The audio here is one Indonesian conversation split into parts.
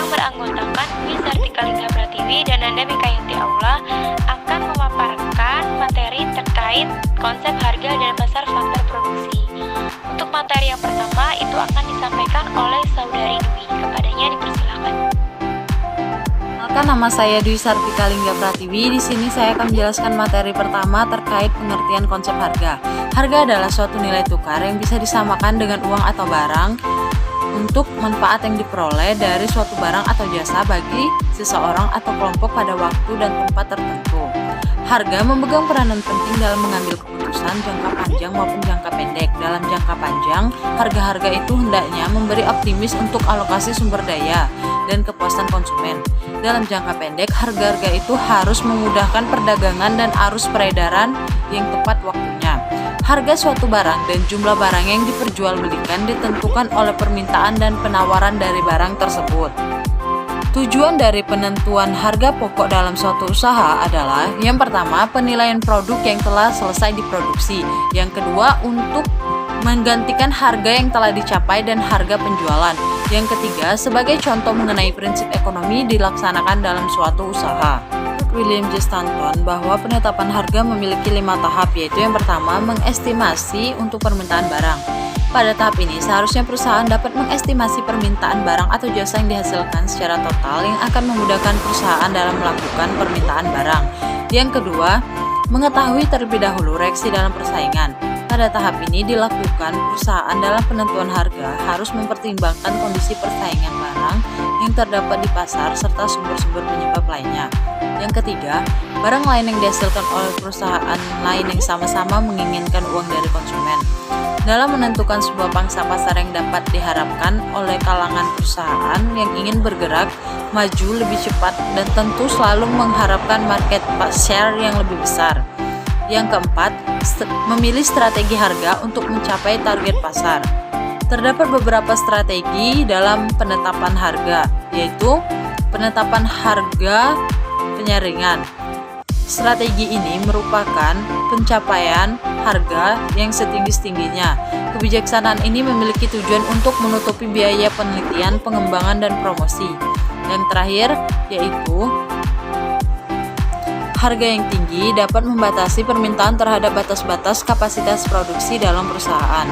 yang beranggotakan Dwi Sartika Pratiwi dan Nanda Mikayanti Aula akan memaparkan materi terkait konsep harga dan pasar faktor produksi. Untuk materi yang pertama itu akan disampaikan oleh Saudari Dwi. Kepadanya dipersilakan. Perkenalkan, nama saya Dwi Sartika Pratiwi. Di sini saya akan menjelaskan materi pertama terkait pengertian konsep harga. Harga adalah suatu nilai tukar yang bisa disamakan dengan uang atau barang untuk manfaat yang diperoleh dari suatu barang atau jasa bagi seseorang atau kelompok pada waktu dan tempat tertentu. Harga memegang peranan penting dalam mengambil keputusan jangka panjang maupun jangka pendek. Dalam jangka panjang, harga-harga itu hendaknya memberi optimis untuk alokasi sumber daya dan kepuasan konsumen. Dalam jangka pendek, harga-harga itu harus memudahkan perdagangan dan arus peredaran yang tepat waktunya. Harga suatu barang dan jumlah barang yang diperjualbelikan ditentukan oleh permintaan dan penawaran dari barang tersebut. Tujuan dari penentuan harga pokok dalam suatu usaha adalah: yang pertama, penilaian produk yang telah selesai diproduksi; yang kedua, untuk menggantikan harga yang telah dicapai dan harga penjualan; yang ketiga, sebagai contoh mengenai prinsip ekonomi dilaksanakan dalam suatu usaha. William J. Stanton bahwa penetapan harga memiliki 5 tahap, yaitu yang pertama, mengestimasi untuk permintaan barang. Pada tahap ini, seharusnya perusahaan dapat mengestimasi permintaan barang atau jasa yang dihasilkan secara total yang akan memudahkan perusahaan dalam melakukan permintaan barang. Yang kedua, mengetahui terlebih dahulu reaksi dalam persaingan. Pada tahap ini dilakukan, perusahaan dalam penentuan harga harus mempertimbangkan kondisi persaingan barang yang terdapat di pasar serta sumber-sumber penyebab lainnya. Yang ketiga, barang lain yang dihasilkan oleh perusahaan lain yang sama-sama menginginkan uang dari konsumen. Dalam menentukan sebuah pangsa pasar yang dapat diharapkan oleh kalangan perusahaan yang ingin bergerak maju lebih cepat dan tentu selalu mengharapkan market share yang lebih besar. Yang keempat, memilih strategi harga untuk mencapai target pasar. Terdapat beberapa strategi dalam penetapan harga, yaitu penetapan harga penyaringan. Strategi ini merupakan pencapaian harga yang setinggi-tingginya. Kebijaksanaan ini memiliki tujuan untuk menutupi biaya penelitian, pengembangan, dan promosi. Yang terakhir, yaitu harga yang tinggi dapat membatasi permintaan terhadap batas-batas kapasitas produksi dalam perusahaan.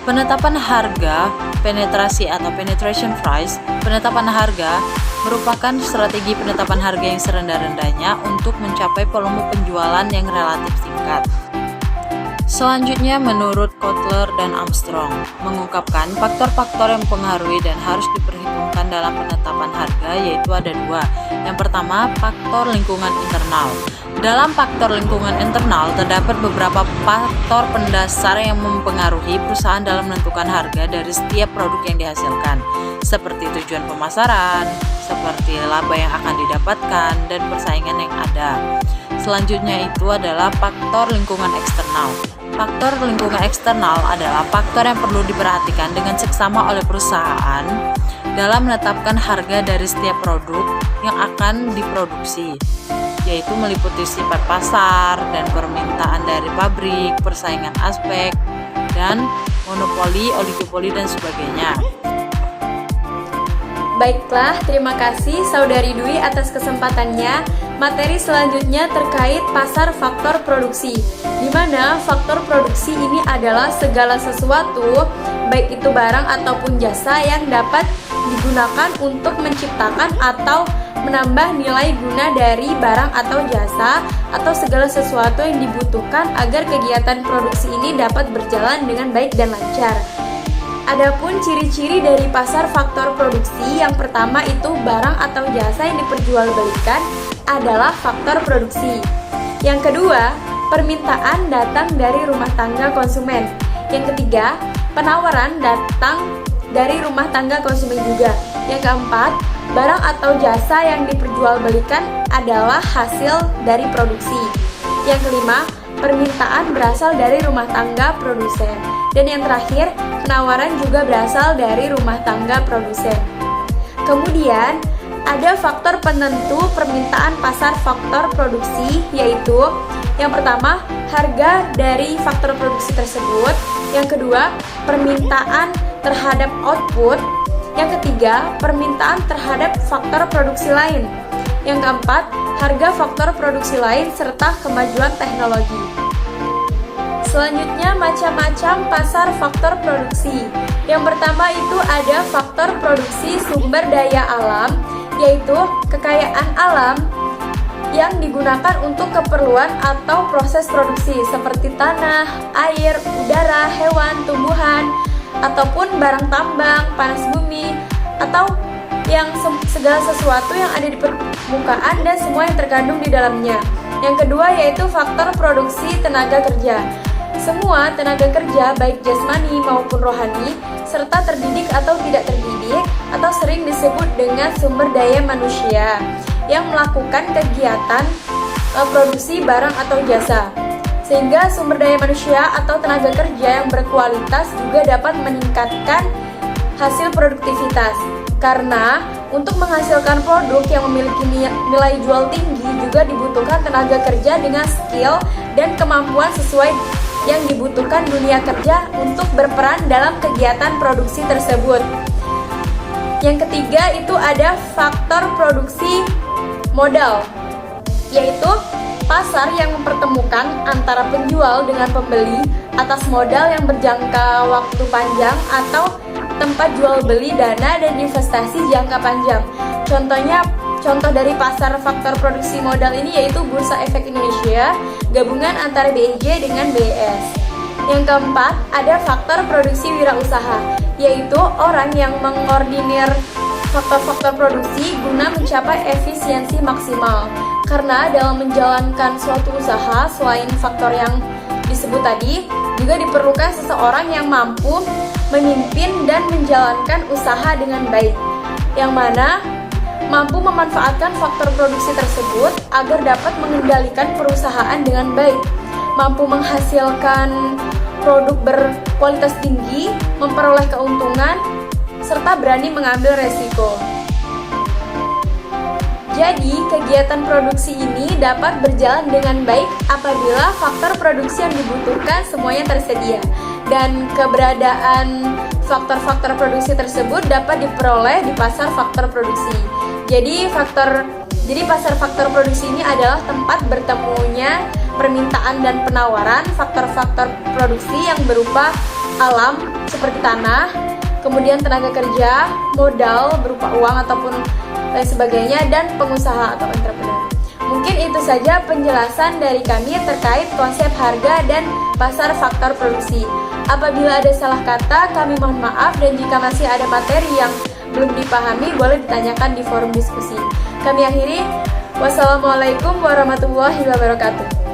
Penetapan harga penetrasi atau penetration price. Penetapan harga merupakan strategi penetapan harga yang serendah-rendahnya untuk mencapai volume penjualan yang relatif singkat. Selanjutnya, menurut Kotler dan Armstrong, mengungkapkan faktor-faktor yang mempengaruhi dan harus diperhitungkan dalam penetapan harga, yaitu ada 2. Yang pertama, faktor lingkungan internal. Dalam faktor lingkungan internal, terdapat beberapa faktor pendasar yang mempengaruhi perusahaan dalam menentukan harga dari setiap produk yang dihasilkan, seperti tujuan pemasaran, seperti laba yang akan didapatkan, dan persaingan yang ada. Selanjutnya itu adalah faktor lingkungan eksternal. Faktor lingkungan eksternal adalah faktor yang perlu diperhatikan dengan seksama oleh perusahaan dalam menetapkan harga dari setiap produk yang akan diproduksi, yaitu meliputi sifat pasar dan permintaan dari pabrik, persaingan aspek, dan monopoli, oligopoli, dan sebagainya. Baiklah, terima kasih Saudari Dwi atas kesempatannya. Materi selanjutnya terkait pasar faktor produksi, di mana faktor produksi ini adalah segala sesuatu, baik itu barang ataupun jasa yang dapat digunakan untuk menciptakan atau menambah nilai guna dari barang atau jasa, atau segala sesuatu yang dibutuhkan agar kegiatan produksi ini dapat berjalan dengan baik dan lancar. Adapun ciri-ciri dari pasar faktor produksi, yang pertama itu barang atau jasa yang diperjualbelikan adalah faktor produksi. Yang kedua, permintaan datang dari rumah tangga konsumen. Yang ketiga, penawaran datang dari rumah tangga konsumen juga. Yang keempat, barang atau jasa yang diperjualbelikan adalah hasil dari produksi. Yang kelima, permintaan berasal dari rumah tangga produsen. Dan yang terakhir, penawaran juga berasal dari rumah tangga produsen. Kemudian, ada faktor penentu permintaan pasar faktor produksi, yaitu yang pertama, harga dari faktor produksi tersebut. Yang kedua, permintaan terhadap output. Yang ketiga, permintaan terhadap faktor produksi lain. Yang keempat, harga faktor produksi lain serta kemajuan teknologi. Selanjutnya, macam-macam pasar faktor produksi. Yang pertama itu ada faktor produksi sumber daya alam, yaitu kekayaan alam yang digunakan untuk keperluan atau proses produksi seperti tanah, air, udara, hewan, tumbuhan, ataupun barang tambang, panas bumi, atau yang segala sesuatu yang ada di permukaan dan semua yang terkandung di dalamnya. Yang kedua yaitu faktor produksi tenaga kerja. Semua tenaga kerja baik jasmani maupun rohani serta terdidik atau tidak terdidik atau sering disebut dengan sumber daya manusia yang melakukan kegiatan produksi barang atau jasa. Sehingga sumber daya manusia atau tenaga kerja yang berkualitas juga dapat meningkatkan hasil produktivitas. Karena untuk menghasilkan produk yang memiliki nilai jual tinggi juga dibutuhkan tenaga kerja dengan skill dan kemampuan sesuai yang dibutuhkan dunia kerja untuk berperan dalam kegiatan produksi tersebut. Yang ketiga itu ada faktor produksi modal, yaitu pasar yang mempertemukan antara penjual dengan pembeli atas modal yang berjangka waktu panjang atau tempat jual beli dana dan investasi jangka panjang. Contoh dari pasar faktor produksi modal ini yaitu Bursa Efek Indonesia, gabungan antara BEJ dengan BES. Yang keempat, ada faktor produksi wirausaha, yaitu orang yang mengordinir faktor-faktor produksi guna mencapai efisiensi maksimal. Karena dalam menjalankan suatu usaha, selain faktor yang disebut tadi, juga diperlukan seseorang yang mampu memimpin dan menjalankan usaha dengan baik, yang mana mampu memanfaatkan faktor produksi tersebut agar dapat mengendalikan perusahaan dengan baik, mampu menghasilkan produk berkualitas tinggi, memperoleh keuntungan, serta berani mengambil resiko. Jadi, kegiatan produksi ini dapat berjalan dengan baik apabila faktor produksi yang dibutuhkan semuanya tersedia dan keberadaan faktor-faktor produksi tersebut dapat diperoleh di pasar faktor produksi. Jadi pasar faktor produksi ini adalah tempat bertemunya permintaan dan penawaran faktor-faktor produksi yang berupa alam seperti tanah, kemudian tenaga kerja, modal berupa uang ataupun lain sebagainya, dan pengusaha atau entrepreneur. Mungkin itu saja penjelasan dari kami terkait konsep harga dan pasar faktor produksi. Apabila ada salah kata, kami mohon maaf, dan jika masih ada materi yang belum dipahami, boleh ditanyakan di forum diskusi. Kami akhiri, wassalamualaikum warahmatullahi wabarakatuh.